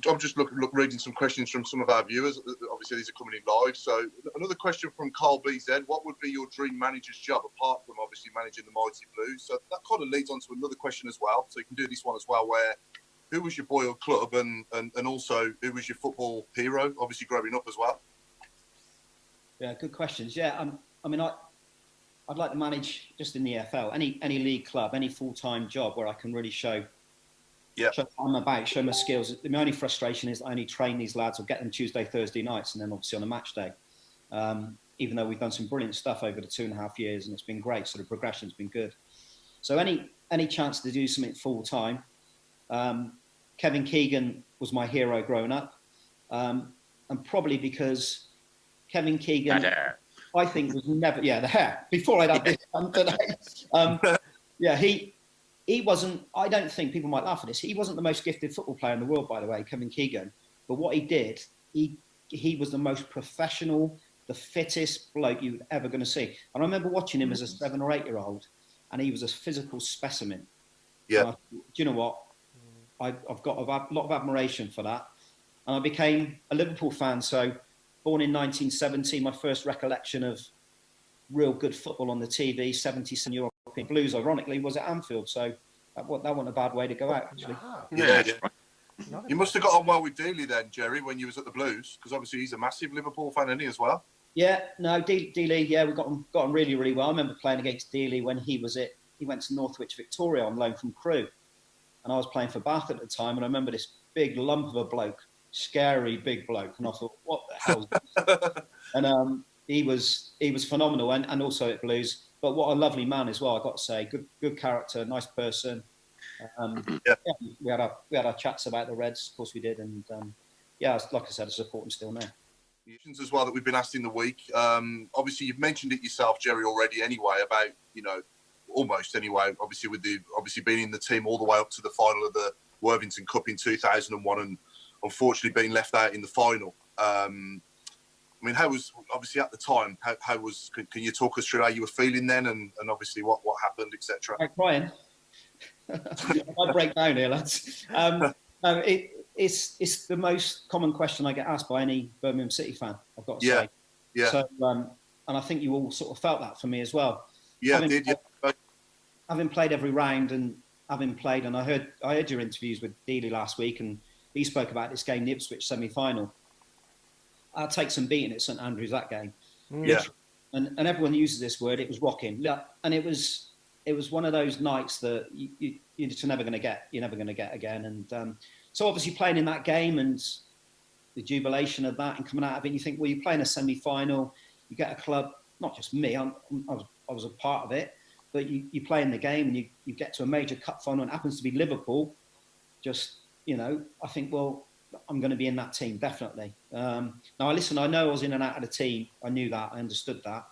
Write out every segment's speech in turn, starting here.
I'm just reading some questions from some of our viewers. Obviously, these are coming in live. So another question from Carl BZ. What would be your dream manager's job apart from obviously managing the Mighty Blues? So that kind of leads on to another question as well. So you can do this one as well, where who was your boyhood club and also who was your football hero, obviously growing up as well? Yeah, good questions. Yeah, I mean, I'd like to manage just in the EFL, any league club, any full-time job where I can really show what I'm about, show my skills. My only frustration is I only train these lads or get them Tuesday, Thursday nights, and then obviously on a match day. Even though we've done some brilliant stuff over the 2.5 years, and it's been great, so the progression's been good. So any chance to do something full-time. Kevin Keegan was my hero growing up, and probably because Kevin Keegan, I think, was never, the hair, before I'd had this done today. He wasn't, I don't think, people might laugh at this, he wasn't the most gifted football player in the world, by the way, Kevin Keegan. But what he did, he was the most professional, the fittest bloke you were ever going to see. And I remember watching him as a 7 or 8 year old, and he was a physical specimen. Yeah. Do you know what? I've got a lot of admiration for that. And I became a Liverpool fan. So born in 1970, my first recollection of real good football on the TV, 77 European Blues, ironically, was at Anfield. So that wasn't a bad way to go out, actually. Yeah. You must have got on well with Dealey then, Jerry, when you was at the Blues, because obviously he's a massive Liverpool fan, isn't he, as well? Yeah, no, Dealey, we got on really, really well. I remember playing against Dealey when he went to Northwich Victoria on loan from Crewe. And I was playing for Bath at the time, and I remember this big lump of a bloke, scary big bloke, and I thought, what the hell is this? And he was phenomenal, and also at Blues. But what a lovely man as well, I got to say. Good character, nice person. We had our chats about the Reds, of course we did, and like I said, I support him still now. As well that we've been asked in the week. Obviously, you've mentioned it yourself, Jerry, already. Anyway, about almost anyway. Obviously, being in the team all the way up to the final of the Worthington Cup in 2001, and unfortunately being left out in the final. I mean, how was obviously at the time? How was? Can you talk us through how you were feeling then, and obviously what happened, etc. I'm crying. I break down here, lads. It's the most common question I get asked by any Birmingham City fan, I've got to say. Yeah. So, and I think you all sort of felt that for me as well. Yeah, I did. Having played every round and I heard your interviews with Dealey last week, and he spoke about this game, the Ipswich semi-final. I'll take some beating at St Andrews that game. Yeah. And everyone uses this word. It was rocking. Yeah. And it was one of those nights that you're just never going to get. You're never going to get again. And so obviously playing in that game and the jubilation of that and coming out of it, you think, well, you're playing a semi-final. You get a club, not just me. I was a part of it. But you play in the game and you get to a major cup final, and it happens to be Liverpool. Just, I think, well, I'm going to be in that team, definitely. Now, I know I was in and out of the team. I knew that. I understood that.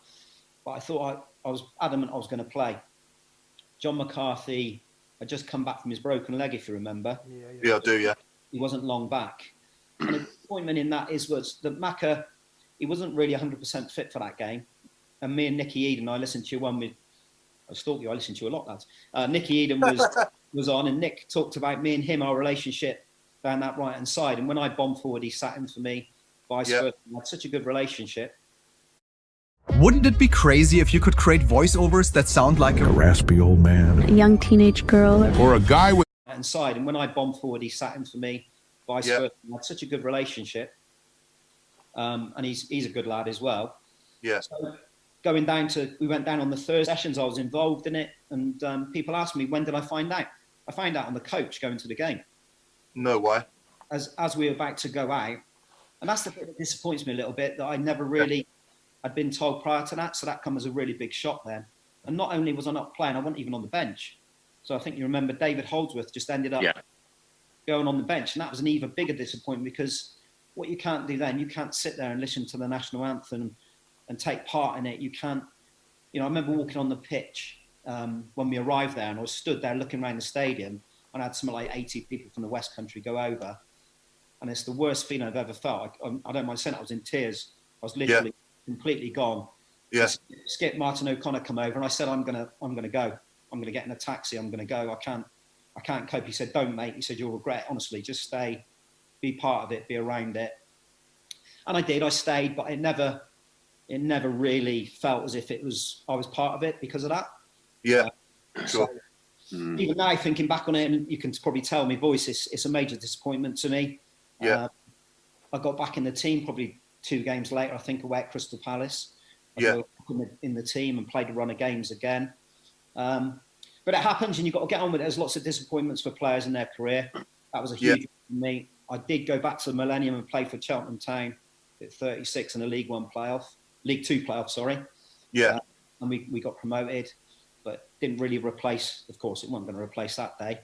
But I thought I was adamant I was going to play. John McCarthy had just come back from his broken leg, if you remember. Yeah, I do, yeah. He wasn't long back. And the disappointment in that was that Macca, he wasn't really 100% fit for that game. And me and Nicky Eden, I listened to you one with, I stalk you, I listened to you a lot, lads. Nicky Eden was on, and Nick talked about me and him, our relationship down that right-hand side. And when I bombed forward, he sat in for me, vice versa. We had such a good relationship. Wouldn't it be crazy if you could create voiceovers that sound like a raspy old man, a young teenage girl, or a guy with right-hand side? And when I bombed forward, he sat in for me, vice versa. We had such a good relationship. And he's a good lad as well. Yeah. So, we went down on the Thursday sessions. I was involved in it, and people asked me, when did I find out? I found out on the coach going to the game. No way. As we were about to go out, and that's the bit that disappoints me a little bit, that I never really had been told prior to that. So that comes as a really big shock then. And not only was I not playing, I wasn't even on the bench. So I think you remember David Holdsworth just ended up going on the bench, and that was an even bigger disappointment, because what you can't do then, you can't sit there and listen to the national anthem and take part in it. You can't, I remember walking on the pitch when we arrived there, and I was stood there looking around the stadium, and I had something like 80 people from the West Country go over. And it's the worst feeling I've ever felt. I don't mind saying I was in tears. I was literally completely gone. Yeah. Skip Martin O'Connor come over, and I said, I'm gonna go. I'm gonna get in a taxi. I'm gonna go. I can't cope. He said, don't, mate. He said, you'll regret it. Honestly, just stay. be part of it, be around it. And I did. I stayed, but it never really felt as if I was part of it because of that. Yeah, sure. So, even now, thinking back on it, and you can probably tell my voice, it's a major disappointment to me. Yeah. I got back in the team probably 2 games later, I think, away at Crystal Palace. I got in the team and played a run of games again. But it happens, and you've got to get on with it. There's lots of disappointments for players in their career. That was a huge one for me. I did go back to the Millennium and play for Cheltenham Town at 36 in a League 2 playoff, sorry. And we got promoted, but didn't really replace, of course, it wasn't going to replace that day.